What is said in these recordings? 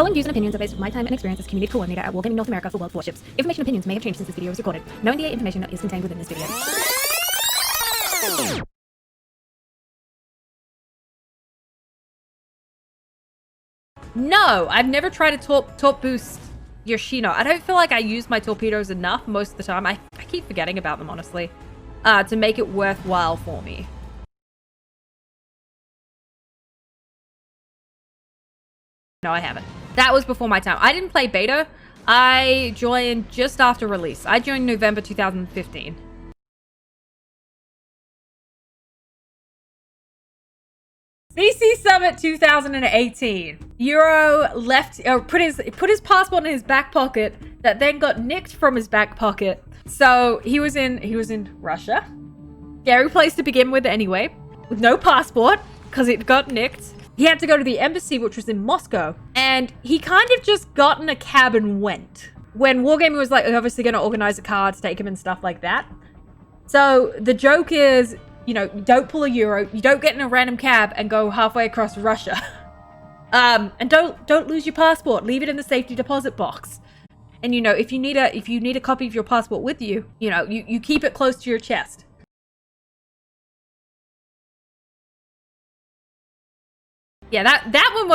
following views and opinions are based on my time and experience as community coordinator at Wargaming North America for World Warships. Information and opinions may have changed since this video was recorded. No NDA information is contained within this video. No, I've never tried to torp boost Yoshino. I don't feel like I use my torpedoes enough most of the time. I keep forgetting about them, honestly, to make it worthwhile for me. No, I haven't. That was before my time. I didn't play beta. I joined just after release. I joined November 2015. CC Summit 2018. Yuro left, put his passport in his back pocket. That then got nicked from his back pocket. So he was in Russia. Scary place to begin with anyway. With no passport because it got nicked. He had to go to the embassy, which was in Moscow, and he kind of just got in a cab and went. When Wargaming was like obviously going to organize a car to take him and stuff like that. So the joke is, you know, you don't pull a Euro, you don't get in a random cab and go halfway across Russia. And don't lose your passport. Leave it in the safety deposit box. And you know, if you need a copy of your passport with you, you know, you keep it close to your chest. Yeah, that one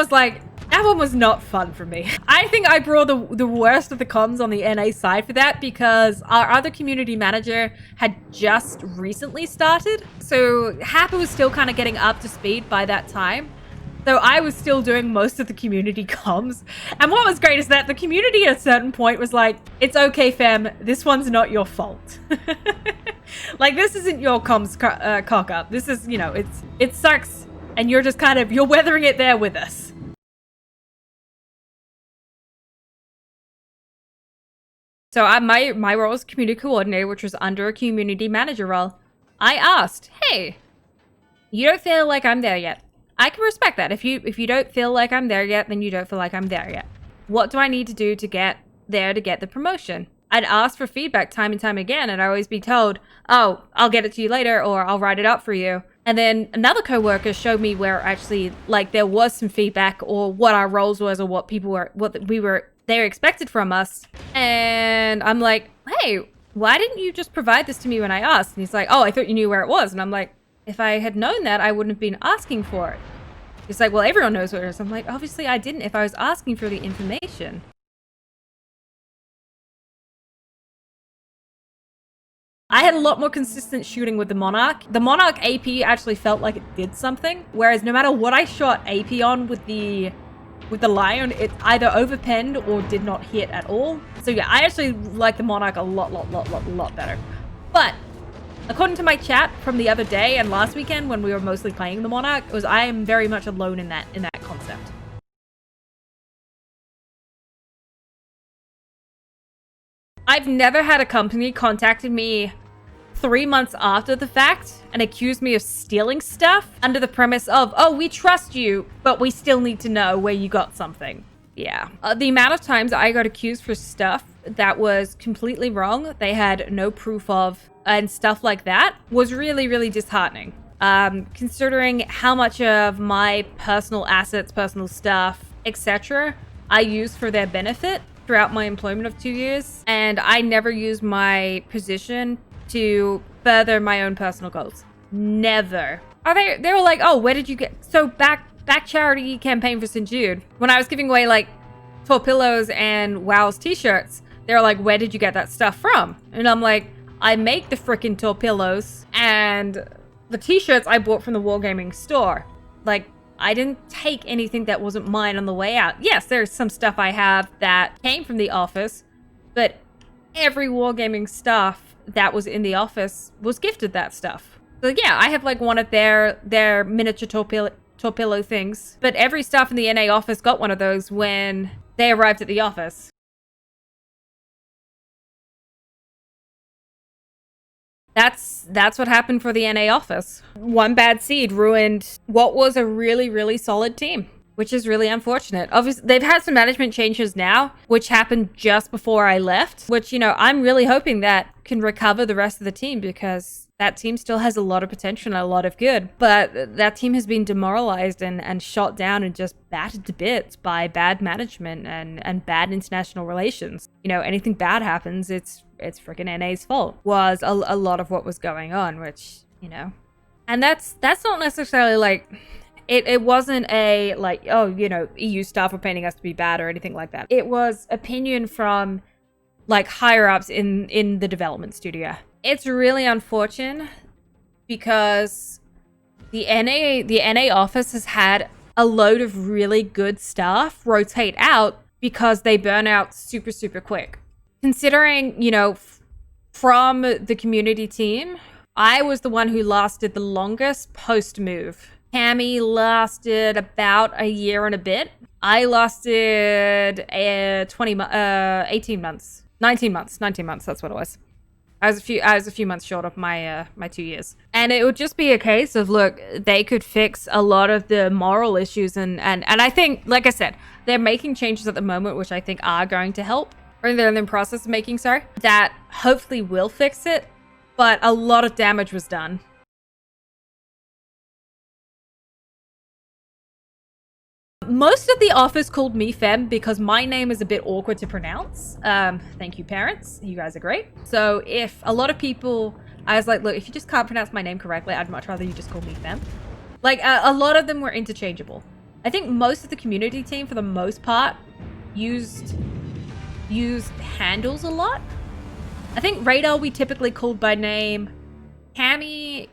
was not fun for me. I think I brought the worst of the cons on the NA side for that because our other community manager had just recently started. So Happer was still kind of getting up to speed by that time. So I was still doing most of the community comms. And what was great is that the community at a certain point was like, it's okay, Fem, this one's not your fault. Like, this isn't your comms cock up. This is, you know, it sucks. And you're just kind of, you're weathering it there with us. So my role as community coordinator, which was under a community manager role, I asked, hey, you don't feel like I'm there yet. I can respect that. If you don't feel like I'm there yet, then you don't feel like I'm there yet. What do I need to do to get there to get the promotion? I'd ask for feedback time and time again, and I'd always be told, oh, I'll get it to you later, or I'll write it up for you. And then another coworker showed me where actually, like, there was some feedback or what our roles was or what they expected from us. And I'm like, hey, why didn't you just provide this to me when I asked? And he's like, oh, I thought you knew where it was. And I'm like, if I had known that, I wouldn't have been asking for it. He's like, well, everyone knows what it is. I'm like, obviously I didn't if I was asking for the information. I had a lot more consistent shooting with the Monarch. The Monarch AP actually felt like it did something, whereas no matter what I shot AP on with the Lion, it either overpenned or did not hit at all. So yeah, I actually like the Monarch a lot better. But according to my chat from the other day and last weekend when we were mostly playing the Monarch, it was I am very much alone in that concept. I've never had a company contacted me 3 months after the fact and accuse me of stealing stuff under the premise of, oh, we trust you, but we still need to know where you got something. Yeah. The amount of times I got accused for stuff that was completely wrong, they had no proof of, and stuff like that was really, really disheartening. Considering how much of my personal assets, personal stuff, etc. I used for their benefit throughout my employment of 2 years, and I never used my position to further my own personal goals. Never. They were like, oh, where did you get, so back charity campaign for St. Jude. When I was giving away like torpillos and WoW's t-shirts, they were like, where did you get that stuff from? And I'm like, I make the frickin' torpillos, and the t-shirts I bought from the Wargaming store. Like, I didn't take anything that wasn't mine on the way out. Yes, there's some stuff I have that came from the office, but every Wargaming stuff that was in the office was gifted that stuff. So yeah, I have like one of their miniature torpillo things, but every staff in the NA office got one of those when they arrived at the office. That's what happened for the NA office. One bad seed ruined what was a really, really solid team, which is really unfortunate. Obviously, they've had some management changes now, which happened just before I left, which, you know, I'm really hoping that can recover the rest of the team because that team still has a lot of potential and a lot of good, but that team has been demoralized and shot down and just battered to bits by bad management and bad international relations. You know, anything bad happens, it's freaking NA's fault, was a lot of what was going on, which, you know, and that's not necessarily like, it wasn't a like, oh, you know, EU staff were painting us to be bad or anything like that. It was opinion from like higher ups in the development studio. It's really unfortunate because the NA office has had a load of really good staff rotate out because they burn out super, super quick. Considering, you know, from the community team, I was the one who lasted the longest post-move. Cami lasted about a year and a bit. I lasted 18 months. 19 months, that's what it was. I was a few months short of my 2 years. And it would just be a case of, look, they could fix a lot of the moral issues and I think, like I said, they're making changes at the moment which I think are going to help. Or they're in the process of making, sorry. That hopefully will fix it, but a lot of damage was done. Most of the office called me Fem because my name is a bit awkward to pronounce. Thank you, parents. You guys are great. So if a lot of people, I was like, look, if you just can't pronounce my name correctly, I'd much rather you just call me Fem. Like, a lot of them were interchangeable. I think most of the community team, for the most part, used handles a lot. I think Radar we typically called by name. Cami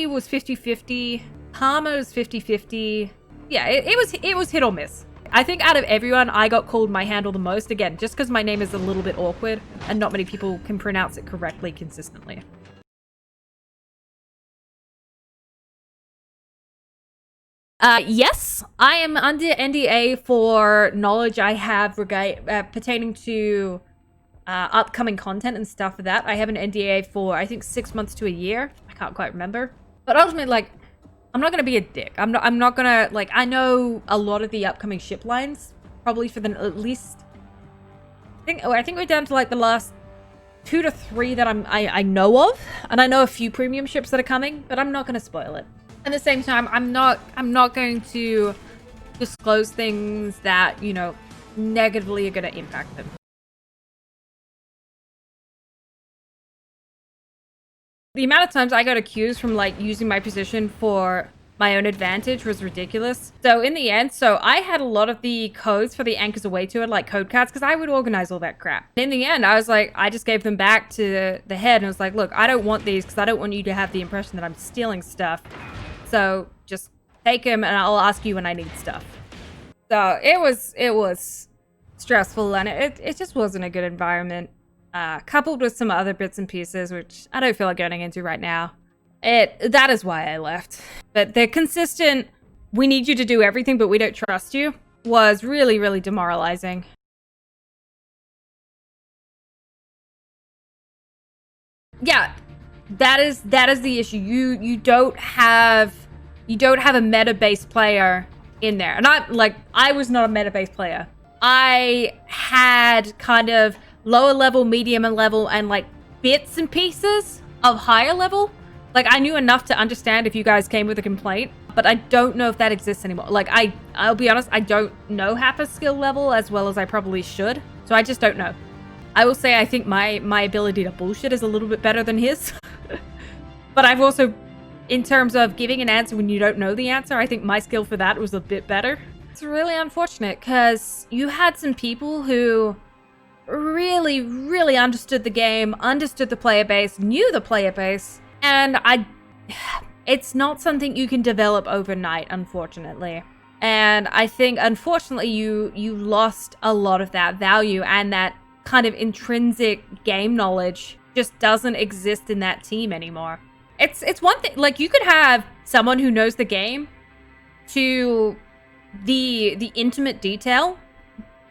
was 50-50. Karma was 50-50. Yeah, it was hit or miss. I think out of everyone, I got called my handle the most. Again, just because my name is a little bit awkward and not many people can pronounce it correctly consistently. Yes, I am under NDA for knowledge I have pertaining to upcoming content and stuff for that. I have an NDA for, I think, 6 months to a year. I can't quite remember. But ultimately, like, I'm not gonna be a dick. I'm not gonna, like, I know a lot of the upcoming ship lines, probably for the at least, I think we're down to like the last 2 to 3 that I know of, and I know a few premium ships that are coming, but I'm not gonna spoil it. At the same time, I'm not going to disclose things that, you know, negatively are gonna impact them. The amount of times I got accused from like using my position for my own advantage was ridiculous. So in the end, I had a lot of the codes for the Anchors Away tour, like code cards, because I would organize all that crap. In the end, I was like, I just gave them back to the head and was like, look, I don't want these because I don't want you to have the impression that I'm stealing stuff. So just take them and I'll ask you when I need stuff. So it was stressful and it just wasn't a good environment. Coupled with some other bits and pieces, which I don't feel like going into right now. That is why I left. But the consistent, we need you to do everything, but we don't trust you, was really, really demoralizing. Yeah, that is the issue. You don't have a meta-based player in there. And I was not a meta-based player. I had kind of lower level, medium and level, and like bits and pieces of higher level. Like I knew enough to understand if you guys came with a complaint, but I don't know if that exists anymore. Like I'll be honest, I don't know half a skill level as well as I probably should. So I just don't know. I will say I think my ability to bullshit is a little bit better than his. But I've also, in terms of giving an answer when you don't know the answer, I think my skill for that was a bit better. It's really unfortunate because you had some people who really, really understood the game, understood the player base, knew the player base, and it's not something you can develop overnight, unfortunately. And I think, unfortunately, you lost a lot of that value and that kind of intrinsic game knowledge just doesn't exist in that team anymore. It's one thing, like you could have someone who knows the game to the intimate detail,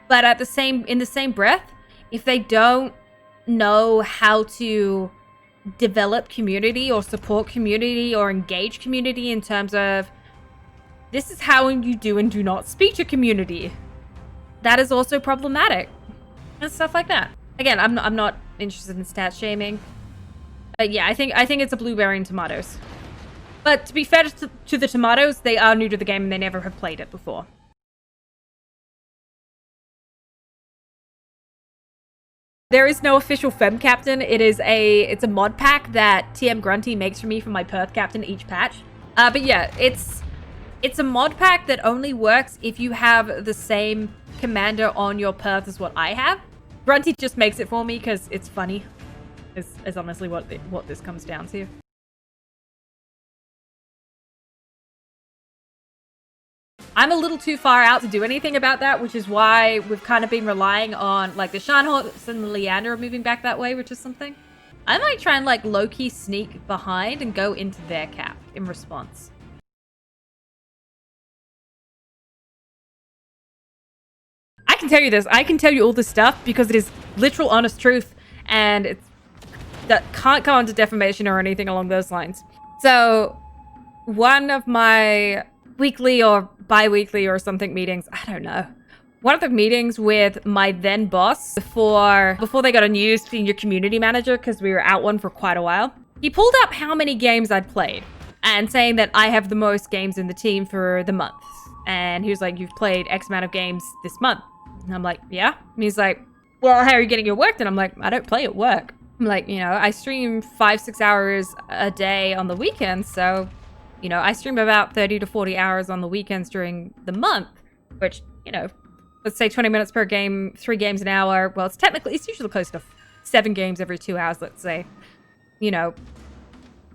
but in the same breath, if they don't know how to develop community or support community or engage community in terms of this is how you do and do not speak to community, that is also problematic and stuff like that. Again, I'm not interested in stat shaming. But yeah, I think it's a blueberry and tomatoes. But to be fair to the tomatoes, they are new to the game and they never have played it before. There is no official Fem Captain. It's a mod pack that TM Grunty makes for me for my Perth Captain each patch. But yeah, it's a mod pack that only works if you have the same commander on your Perth as what I have. Grunty just makes it for me because it's funny. Is honestly what this comes down to. I'm a little too far out to do anything about that, which is why we've kind of been relying on, like, the Shanhawks and the Leander are moving back that way, which is something. I might try and, like, low-key sneak behind and go into their cap in response. I can tell you this. I can tell you all this stuff because it is literal honest truth, and that can't go into defamation or anything along those lines. So, one of my weekly or bi-weekly or something meetings, I don't know. One of the meetings with my then boss before they got a new senior community manager, because we were out one for quite a while, he pulled up how many games I'd played and saying that I have the most games in the team for the month. And he was like, you've played X amount of games this month. And I'm like, yeah. And he's like, well, how are you getting your work done? I'm like, I don't play at work. I'm like, you know, I stream 5-6 hours a day on the weekends, so you know, I stream about 30 to 40 hours on the weekends during the month, which, you know, let's say 20 minutes per game, 3 games an hour. Well, it's usually close to 7 games every 2 hours, let's say. You know,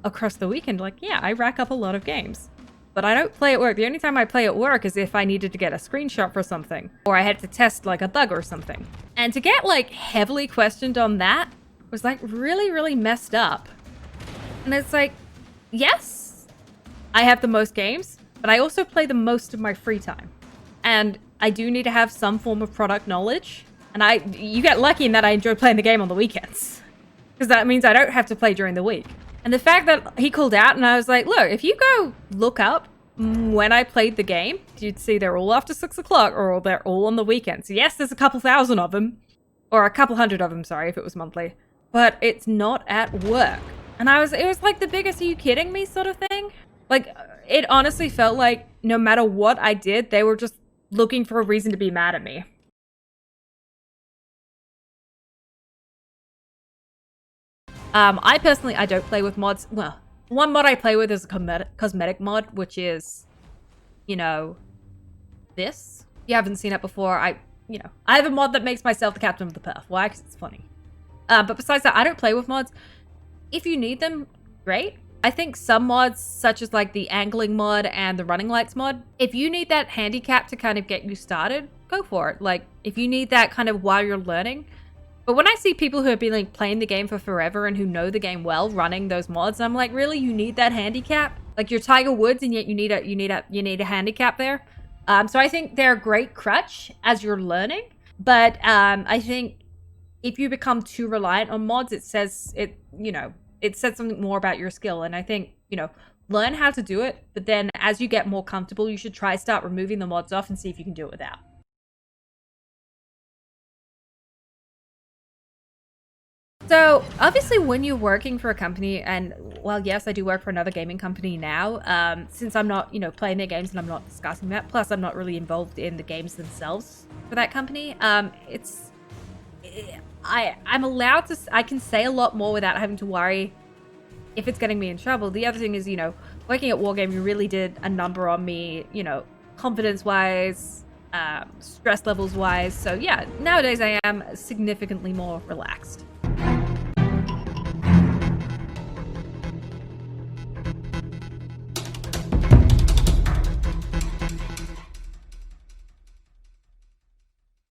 across the weekend, like, yeah, I rack up a lot of games. But I don't play at work. The only time I play at work is if I needed to get a screenshot for something, or I had to test, like, a bug or something. And to get, like, heavily questioned on that was, like, really, really messed up. And it's like, yes, I have the most games, but I also play the most of my free time. And I do need to have some form of product knowledge. And you get lucky in that I enjoy playing the game on the weekends. Because that means I don't have to play during the week. And the fact that he called out and I was like, look, if you go look up when I played the game, you'd see they're all after 6 o'clock or they're all on the weekends. Yes, there's a couple thousand of them. Or a couple hundred of them, sorry, if it was monthly. But it's not at work. And it was like the biggest, are you kidding me sort of thing? Like, it honestly felt like no matter what I did, they were just looking for a reason to be mad at me. I personally, I don't play with mods. Well, one mod I play with is a cosmetic mod, which is, you know, this. If you haven't seen it before, I have a mod that makes myself the captain of the Perth. Why? Because it's funny. But besides that, I don't play with mods. If you need them, great. I think some mods, such as like the angling mod and the running lights mod, if you need that handicap to kind of get you started, go for it. Like, if you need that kind of while you're learning. But when I see people who have been like playing the game for forever and who know the game well running those mods, I'm like, really, you need that handicap? Like, you're Tiger Woods and yet you need a handicap there. So I think they're a great crutch as you're learning. But I think if you become too reliant on mods, it says something more about your skill. And I think, learn how to do it. But then as you get more comfortable, you should start removing the mods off and see if you can do it without. So obviously when you're working for a company, and well, yes, I do work for another gaming company now, since I'm not, playing their games and I'm not discussing that, plus I'm not really involved in the games themselves for that company, I'm allowed to, I can say a lot more without having to worry if it's getting me in trouble. The other thing is, working at Wargaming really did a number on me, confidence-wise, stress levels-wise. So yeah, nowadays I am significantly more relaxed.